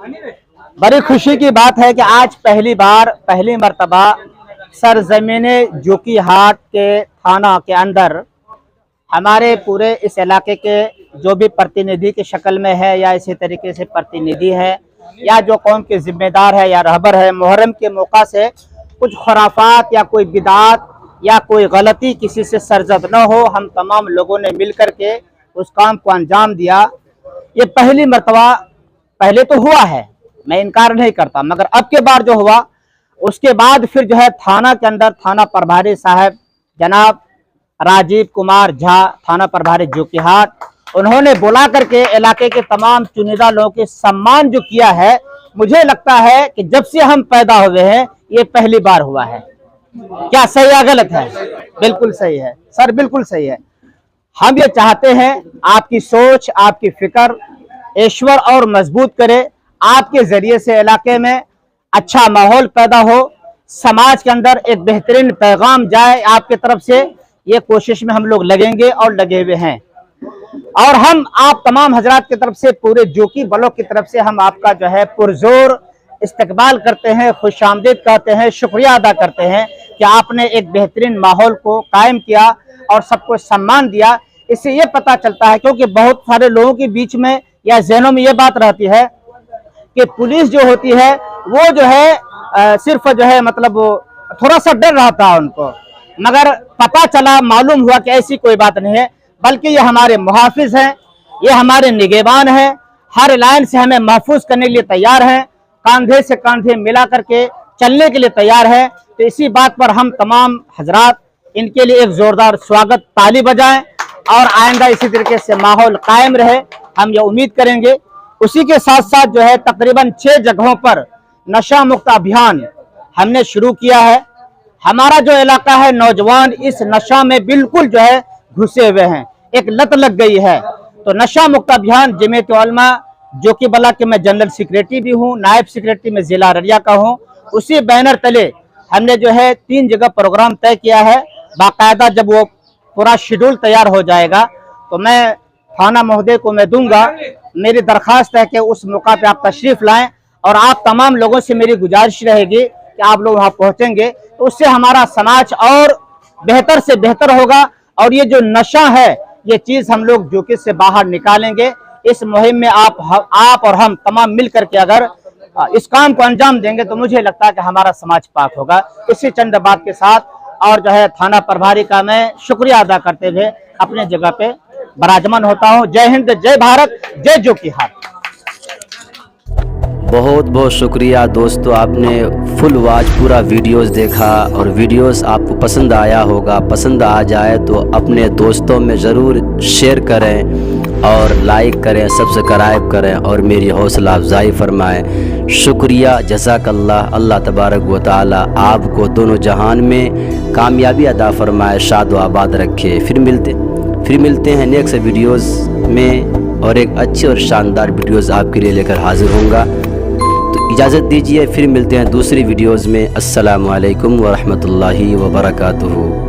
बड़ी खुशी की बात है कि आज पहली मर्तबा सरजमीन जोकीहाट के थाना के अंदर हमारे पूरे इस इलाके के जो भी प्रतिनिधि की शक्ल में है या इसी तरीके से प्रतिनिधि है या जो कौम के जिम्मेदार है या रहबर है, मुहर्रम के मौका से कुछ खुराफात या कोई बिदात या कोई गलती किसी से सरजद न हो, हम तमाम लोगों ने मिल कर के उस काम को अंजाम दिया। ये पहली मर्तबा, पहले तो हुआ है, मैं इनकार नहीं करता, मगर अब के बार जो हुआ उसके बाद फिर जो है थाना के अंदर थाना प्रभारी साहब जनाब राजीव कुमार झा, थाना प्रभारी जोकीहाट, उन्होंने बुला करके इलाके के तमाम चुनिंदा लोगों के सम्मान जो किया है, मुझे लगता है कि जब से हम पैदा हुए हैं ये पहली बार हुआ है। क्या सही या गलत है? बिल्कुल सही है सर, बिल्कुल सही है। हम ये चाहते हैं आपकी सोच, आपकी फिक्र ईश्वर और मजबूत करे, आपके जरिए से इलाके में अच्छा माहौल पैदा हो, समाज के अंदर एक बेहतरीन पैगाम जाए आपके तरफ से, ये कोशिश में हम लोग लगेंगे और लगे हुए हैं। और हम आप तमाम हजरात की तरफ से, पूरे जोकी बलों की तरफ से हम आपका जो है पुरजोर इस्तकबाल करते हैं, खुशामदीद कहते हैं, शुक्रिया अदा करते हैं कि आपने एक बेहतरीन माहौल को कायम किया और सबको सम्मान दिया। इससे ये पता चलता है, क्योंकि बहुत सारे लोगों के बीच में या जहनों में ये बात रहती है कि पुलिस जो होती है वो जो है सिर्फ जो है मतलब थोड़ा सा डर रहता है उनको, मगर पता चला, मालूम हुआ कि ऐसी कोई बात नहीं है, बल्कि ये हमारे मुहाफिज हैं, ये हमारे निगहबान हैं, हर लाइन से हमें महफूज करने के लिए तैयार हैं, कांधे से कांधे मिला करके चलने के लिए तैयार है। तो इसी बात पर हम तमाम हजरात इनके लिए एक जोरदार स्वागत ताली बजाएं और आइंदा इसी तरीके से माहौल कायम रहे, हम ये उम्मीद करेंगे। उसी के साथ साथ जो है तकरीबन 6 जगहों पर नशा मुक्त अभियान हमने शुरू किया है। हमारा जो इलाका है, नौजवान इस नशा में बिल्कुल जो है घुसे हुए हैं, एक लत लग गई है। तो नशा मुक्त अभियान जमीयत उलमा जोकी बला के मैं जनरल सेक्रेटरी भी हूँ, नायब सेक्रेटरी में जिला अररिया का हूँ, उसी बैनर तले हमने जो है 3 जगह प्रोग्राम तय किया है। बाकायदा जब वो पूरा शेड्यूल तैयार हो जाएगा तो मैं थाना महोदय को मैं दूंगा, मेरी दरख्वास्त है कि उस मौका पे आप तशरीफ लाएं और आप तमाम लोगों से मेरी गुजारिश रहेगी कि आप लोग वहाँ पहुँचेंगे तो उससे हमारा समाज और बेहतर से बेहतर होगा और ये जो नशा है ये चीज़ हम लोग जोकी से बाहर निकालेंगे। इस मुहिम में आप और हम तमाम मिल करके अगर इस काम को अंजाम देंगे तो मुझे लगता है कि हमारा समाज पाक होगा। इसी चंद बात के साथ और जो है थाना प्रभारी का मैं शुक्रिया अदा करते हुए अपने जगह पे बराजमान होता हूँ। जय हिंद, जय भारत, जय जोकीहाट। बहुत बहुत शुक्रिया दोस्तों, आपने फुल वॉच पूरा वीडियोस देखा और वीडियोस आपको पसंद आया होगा। पसंद आ जाए तो अपने दोस्तों में ज़रूर शेयर करें और लाइक करें, सब्सक्राइब करें और मेरी हौसला अफजाई फरमाएं। शुक्रिया, जज़ाकल्लाह। अल्लाह तबारक व तआला आपको दोनों जहान में कामयाबी अदा फरमाए, शाद व आबाद रखे। फिर मिलते हैं नेक्स्ट वीडियोस में और एक अच्छी और शानदार वीडियोस आपके लिए लेकर हाजिर होऊंगा। तो इजाज़त दीजिए, फिर मिलते हैं दूसरी वीडियोस में। अस्सलामु अलैकुम व रहमतुल्लाहि व बरकातुहू।